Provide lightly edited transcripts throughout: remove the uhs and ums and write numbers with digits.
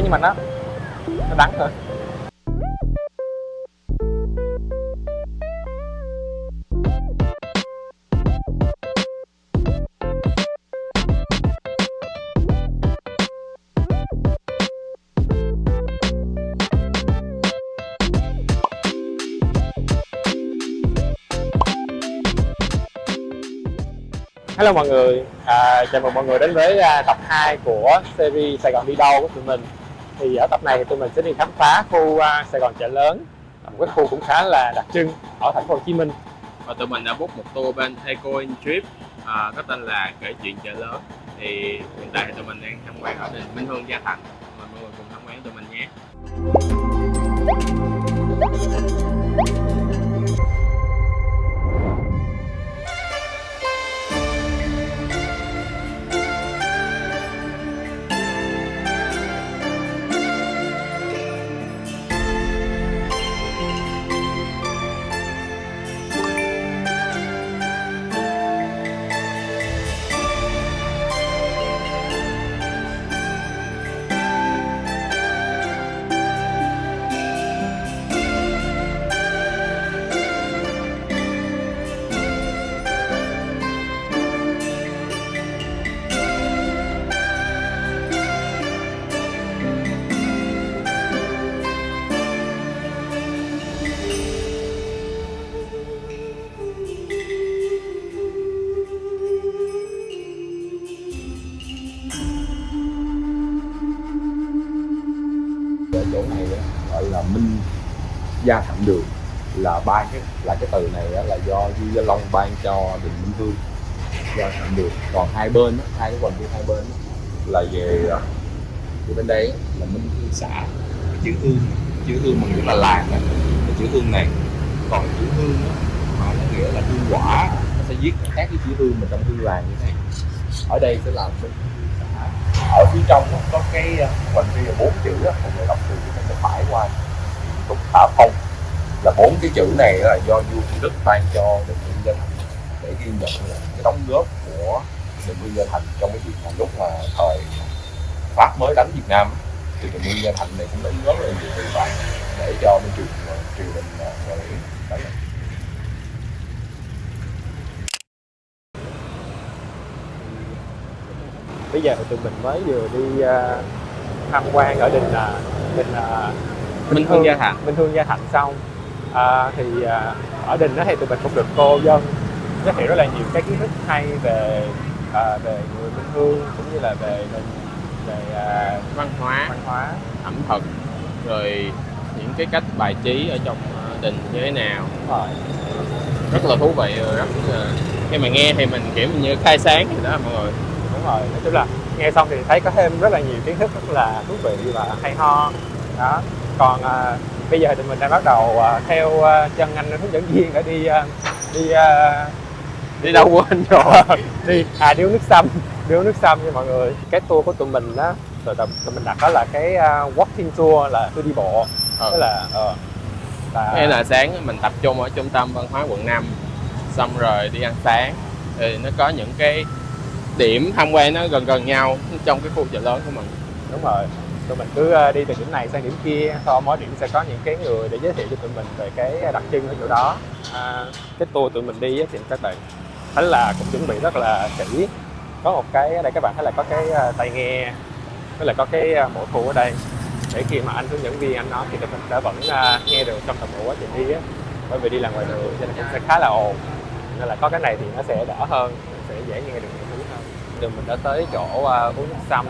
nhưng mà nó đắng hơn. Hello mọi người, chào mừng mọi người đến với tập 2 của series Sài Gòn đi đâu của tụi mình. Thì ở tập này thì tụi mình sẽ đi khám phá khu Sài Gòn chợ lớn, một cái khu cũng khá là đặc trưng ở thành phố Hồ Chí Minh. Và tụi mình đã book một tour bên Eco Trip có tên là Kể Chuyện Chợ Lớn. Thì hiện tại thì tụi mình đang tham quan ở đền Minh Hương, Gia Thành. Mời mọi người cùng tham quan với tụi mình nhé. Ở chỗ này gọi là Minh Gia Thạnh Đường, là cái từ này là do Vua Gia Long ban cho đình Minh Hương Gia Thạnh Đường. Còn hai bên hai cái vòng kia hai bên là về bên đây là Minh Hương xã, chữ hương mà nghĩa là làng này, chữ hương này. Còn chữ hương mà nó nghĩa là hương quả, nó sẽ viết khác với chữ hương mà trong hương làng như thế này. Ở đây sẽ là Minh Hương xã. Ở phía trong có cái hoành phi là 4 chữ, mọi người đọc từ cái phải qua Tục Tạ Phong, là 4 cái chữ này là do vua Thủ Đức ban cho đình Minh Gia Thành để ghi nhận là cái đóng góp của đình Minh Gia Thành trong cái việc lúc mà thời Pháp mới đánh Việt Nam. Thì đình Minh Gia Thành này cũng đóng góp rất là nhiều tiền bạc để cho bên triều đình nhà Nguyễn đánh. Bây giờ thì tụi mình mới vừa đi tham quan ở đình Minh Hương Gia Thành. Minh Hương Gia Thành xong. Ở đình đó thì tụi mình cũng được cô dân giới thiệu rất là nhiều cái kiến thức hay về người Minh Hương, cũng như là về Văn hóa, ẩm thực, rồi những cái cách bài trí ở trong đình như thế nào. Rất là thú vị, rất là... Khi mà nghe thì mình kiểu như khai sáng vậy đó mọi người. Đúng rồi, nói chung là nghe xong thì thấy có thêm rất là nhiều kiến thức rất là thú vị và hay ho đó. Còn bây giờ thì mình đang bắt đầu theo chân anh hướng dẫn viên để đi đâu quên rồi đi uống nước sâm nha mọi người. Cái tour của tụi mình đó, tụi mình đặt đó là cái walking tour, là tour đi bộ. Tức là Thế là sáng mình tập trung ở trung tâm văn hóa quận 5, xong rồi đi ăn sáng. Thì nó có những cái điểm tham quan nó gần nhau trong cái khu chợ lớn của mình. Đúng rồi, tụi mình cứ đi từ điểm này sang điểm kia, sau mỗi điểm sẽ có những cái người để giới thiệu cho tụi mình về cái đặc trưng ở chỗ đó. Cái tour tụi mình đi thì các bạn thấy là cũng chuẩn bị rất là kỹ. Có một cái ở đây các bạn thấy là có cái tai nghe, với lại có cái bộ thu ở đây, để khi mà anh hướng dẫn viên anh nói thì tụi mình sẽ vẫn nghe được trong toàn bộ quá trình đi á. Bởi vì đi là ngoài đường cho nên cũng sẽ khá là ồn, nên là có cái này thì nó sẽ đỡ hơn, sẽ dễ nghe được những thứ hơn. Rồi mình đã tới chỗ uống nước sâm,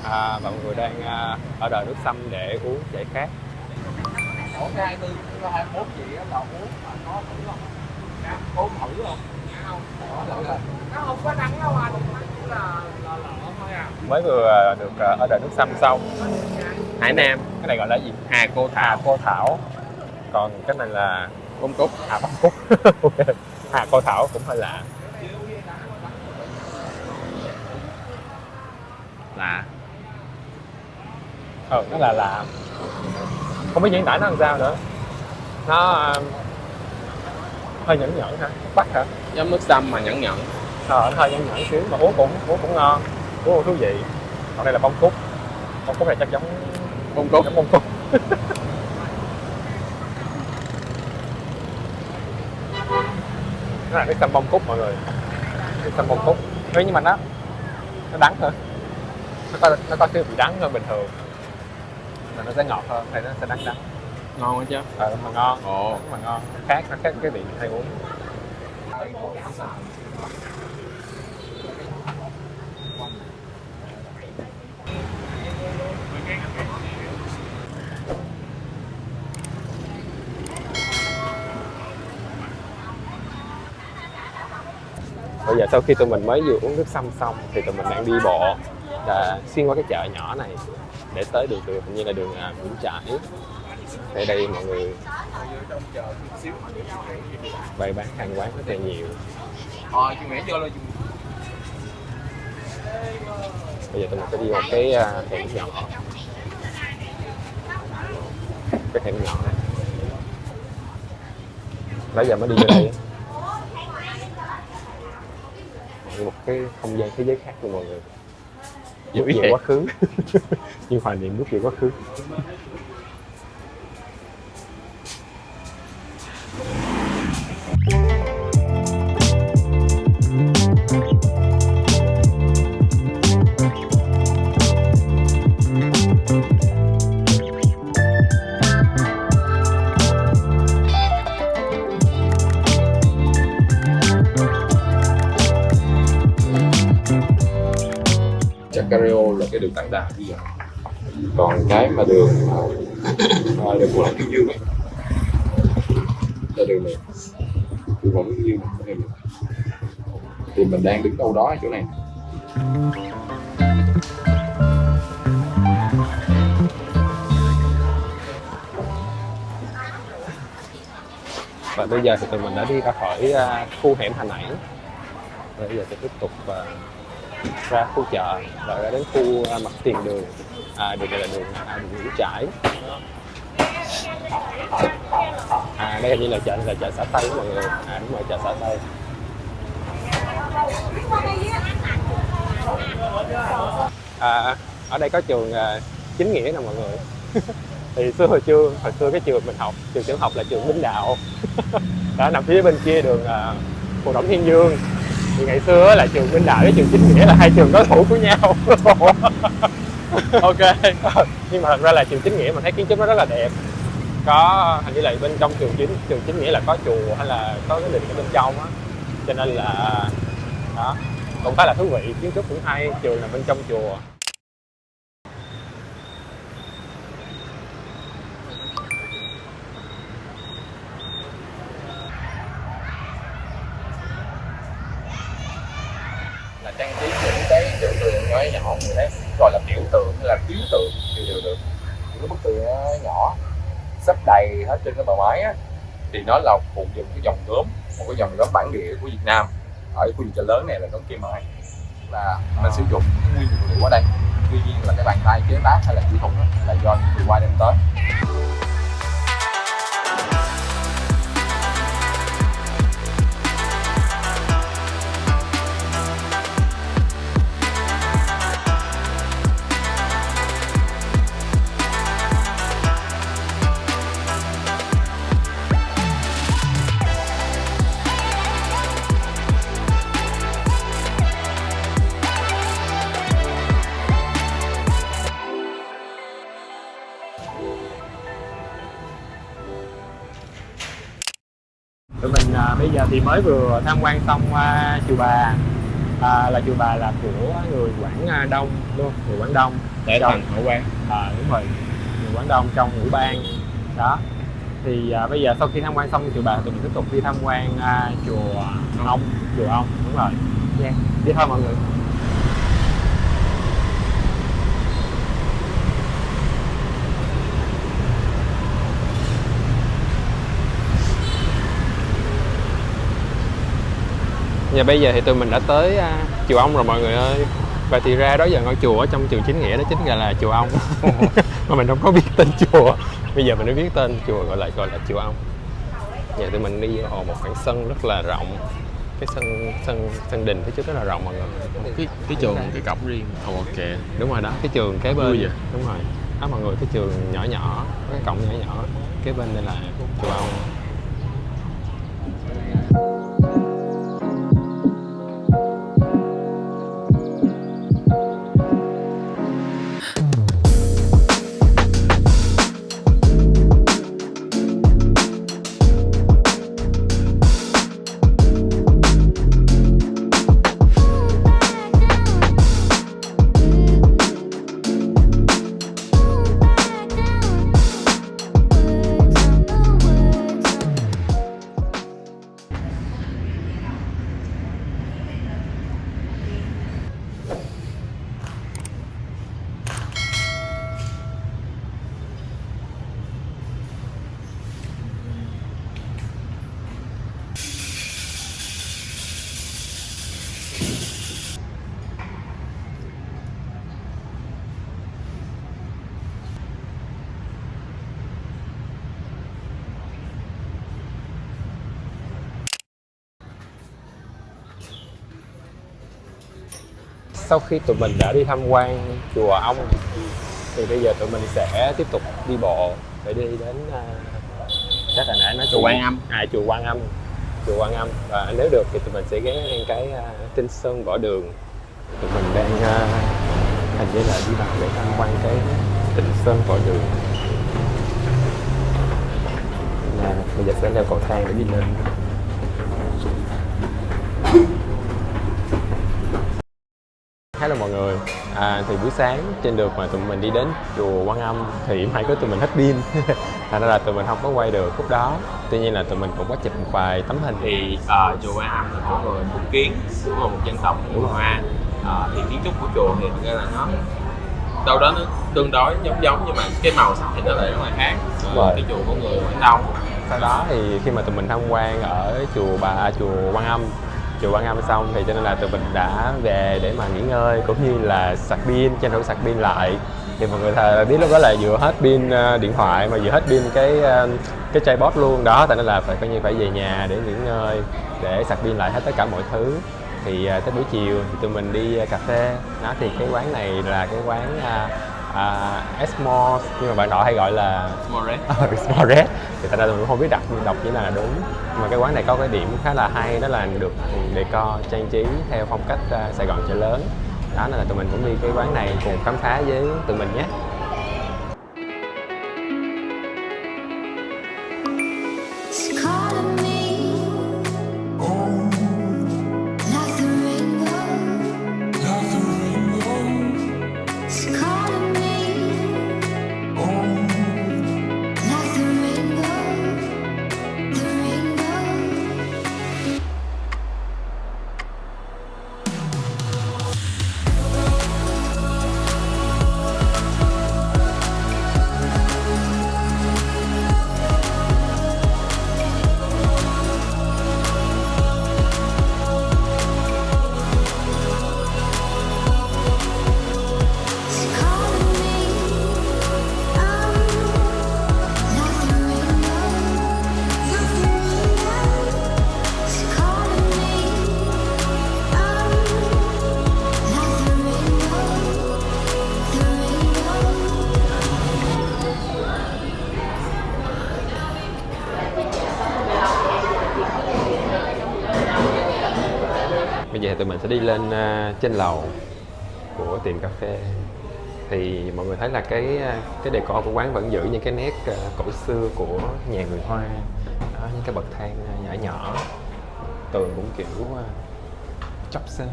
và mọi người đang ở đợi nước sâm để uống giải khát. Ủa cái 24 21 chị á là uống mà có thử không? Uống thử không? Nó không có nắng đâu anh, chỉ là lợ thôi à. Mới vừa được ở đợi nước sâm xong. Hải Nam, Cái này gọi là gì? Hà Cô Thảo. Còn cái này là Bông Cúc. bông cúc. Ok. Hà Cô Thảo cũng hơi lạ. Lạ. Nó là lạ. Không biết diễn tả nó làm sao nữa. Nó hơi nhẫn hả? Bắt hả? Giống nước sâm mà nhẫn. Nó hơi nhẫn xíu mà uống cũng ngon, uống cũng thú vị. Còn đây là bông cúc. Mông Cúc này chắc giống Mông Cúc. giống Mông Cúc. Nó là nước sâm bông cúc mọi người, nước sâm bông cúc. Thế nhưng mà nó đắng hơn, nó có cái vị đắng hơn bình thường, mà nó sẽ ngọt hơn, hay nó sẽ đắng đắng. Ngon quá chứ. Mà ngon. Ồ. Mà ngon, nó khác cái vị mình hay uống. Bây giờ sau khi tụi mình mới vừa uống nước sâm xong thì tụi mình đang đi bộ là xuyên qua cái chợ nhỏ này để tới được hình như là đường Nguyễn Trãi. Ở đây mọi người bày bán hàng quán rất là nhiều. Chị Nguyễn vô lên. Bây giờ tụi mình sẽ đi vào cái hẻm nhỏ, cái hẻm nhỏ này. Bây giờ mới đi vô đây. Một cái không gian thế giới khác của mọi người, bước về quá khứ. Nhưng hoài niệm bước về quá khứ. Chacareo là cái đường tảng đà bây giờ, còn cái mà đường đường của Hoàng Thiên Dương ấy là đường này, đường Hoàng Thiên Dương này. Thì mình đang đứng đâu đó ở chỗ này. Và bây giờ thì tụi mình đã đi ra khỏi khu hẻm Hà Nẵng. Bây giờ sẽ tiếp tục ra khu chợ, rồi ra đến khu mặt tiền đường. Đường này là đường Nguyễn Trãi. Đây hình như là chợ xã Tây mọi người. Đúng rồi, chợ xã Tây. Ở đây có trường Chính Nghĩa nè mọi người. Thì hồi xưa cái trường mình học, trường tiểu học là trường Minh Đạo. Đó, nằm phía bên kia đường Phù Đổng Thiên Dương. Thì ngày xưa là trường Minh Đạo với trường Chính Nghĩa là hai trường đối thủ của nhau. Ok. Nhưng mà thật ra là trường Chính Nghĩa mình thấy kiến trúc nó rất là đẹp. Có hình như là bên trong trường Chính Nghĩa là có chùa hay là có cái đình ở bên trong á. Cho nên là đó, cũng khá là thú vị, kiến trúc cũng hay, trường là bên trong chùa. Là trang trí những cái tượng nhỏ nhỏ người đấy, gọi là biểu tượng hay là tuyến tượng đều được. Những cái bức tượng nhỏ sắp đầy hết trên cái bờ mái á, thì nó là phụ dùng cái dòng gốm, một cái dòng gốm bản địa của Việt Nam. Ở khu vực chợ lớn này là gốm Cây Mai, là mình sử dụng cái nguyên vật liệu ở đây. Tuy nhiên là cái bàn tay chế tác hay là kỹ thuật là do những người qua đem tới. Tụi mình bây giờ thì mới vừa tham quan xong chùa Bà. Là chùa Bà là của người Quảng Đông luôn, người Quảng Đông Để thành Hậu Quang. Đúng rồi, người Quảng Đông trong Ngũ Bang đó. Thì bây giờ sau khi tham quan xong chùa Bà, tụi mình tiếp tục đi tham quan chùa Ông. Chùa Ông, đúng rồi. Yeah. Đi thôi mọi người. Và bây giờ thì tụi mình đã tới chùa Ông rồi mọi người ơi. Và thì ra đó giờ ngôi chùa ở trong trường Chính Nghĩa đó chính là chùa Ông. Mà mình không có biết tên chùa. Bây giờ mình mới biết tên chùa gọi là chùa Ông. Giờ tụi mình đi vào một khoảng sân rất là rộng. cái sân đình phía trước rất là rộng mọi người. Cái trường, cái cổng riêng. Ok. Đúng rồi đó, cái trường kế bên. Vui vậy? Đúng rồi đó mọi người, cái trường nhỏ nhỏ, cái cổng nhỏ nhỏ kế bên đây là chùa Ông. Sau khi tụi mình đã đi tham quan chùa Ông thì bây giờ tụi mình sẽ tiếp tục đi bộ để đi đến chắc là nãy nói Chùa Quan Âm. Chùa Quan Âm. Chùa Quan Âm, và nếu được thì tụi mình sẽ ghé ngang cái Tinh Sơn Võ Đường. Tụi mình đang hình như là đi vào để tham quan cái Tinh Sơn Võ Đường. Bây giờ sẽ leo cầu thang để đi lên. Hello mọi người, thì buổi sáng trên đường mà tụi mình đi đến chùa Quan Âm thì may có tụi mình hết pin thành ra là tụi mình không có quay được khúc đó. Tuy nhiên là tụi mình cũng có chụp một vài tấm hình. Thì chùa Quan Âm là của người Phúc Kiến, của một dân tộc người Hoa. Thì kiến trúc của chùa thì thực ra là nó đâu đó nó tương đối giống nhưng mà cái màu sắc thì nó lại rất là khác. Cái chùa của người Quảng Đông. Sau đó thì khi mà tụi mình tham quan ở chùa Quan Âm, chùa Quan Âm xong thì cho nên là tụi mình đã về để mà nghỉ ngơi cũng như là sạc pin, tranh thủ sạc pin lại. Thì mọi người biết lúc đó là vừa hết pin điện thoại mà vừa hết pin cái tripod luôn đó, tại nên là phải coi như phải về nhà để nghỉ ngơi, để sạc pin lại hết tất cả mọi thứ. Thì tới buổi chiều thì tụi mình đi cà phê đó, thì cái quán này là cái quán Esmore, nhưng mà bạn họ hay gọi là Small Red, thì tại ra mình cũng không biết đọc như là đúng. Nhưng mà cái quán này có cái điểm khá là hay, đó là được decor trang trí theo phong cách Sài Gòn chợ lớn đó, nên là tụi mình cũng đi cái quán này cùng khám phá với tụi mình nhé. Bây giờ tụi mình sẽ đi lên trên lầu của tiệm cà phê. Thì mọi người thấy là cái decor của quán vẫn giữ những cái nét cổ xưa của nhà người Hoa đó, những cái bậc thang nhỏ nhỏ, tường cũng kiểu chóc sơn.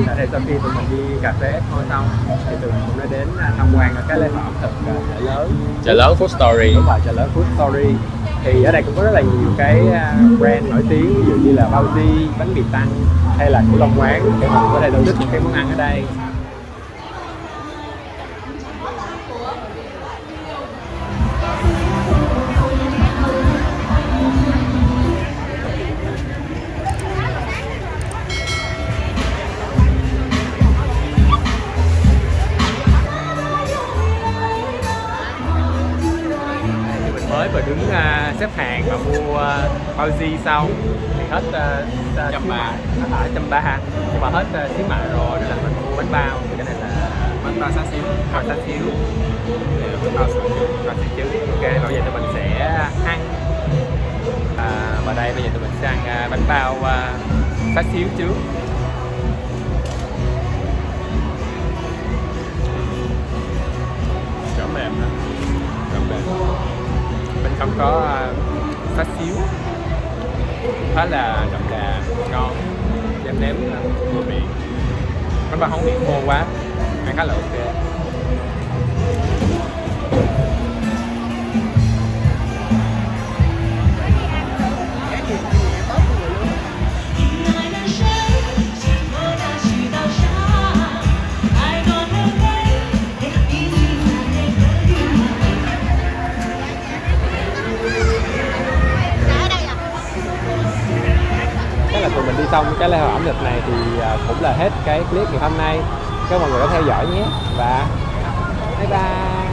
Tại đây sau khi tụi mình đi cà phê Expo xong thì tụi mình cũng đã đến tham quan ở cái lễ hội ẩm thực chợ lớn. Chợ lớn Food Story. Đúng rồi, chợ lớn Food Story. Thì ở đây cũng có rất là nhiều cái brand nổi tiếng, ví dụ như là bao di, bánh mì tanh hay là củ long quán, để mình có thể thưởng thức những cái món ăn ở đây. Mới vừa đứng xếp hàng và mua bao di xong thì hết Trăm ba. ở 130, nhưng mà hết xíu mại rồi nên là mình mua bánh bao. Thì cái này là Bánh bao xá xíu. bánh xá xíu, Bánh bao xá xíu. và xíu trứng. Ok, bây giờ tụi mình sẽ ăn và đây bây giờ tụi mình sẽ ăn bánh bao xá xíu trước. Chấm mềm đó. Chấm mềm. Bên trong có xá xíu khá là đậm đà, ngon, em nếm vừa miệng. Bánh bao không bị khô quá, ăn khá là ok. Thế là tụi mình đi xong cái lễ hội ẩm thực này thì cũng là hết cái clip ngày hôm nay. Các mọi người đã theo dõi nhé và bye bye.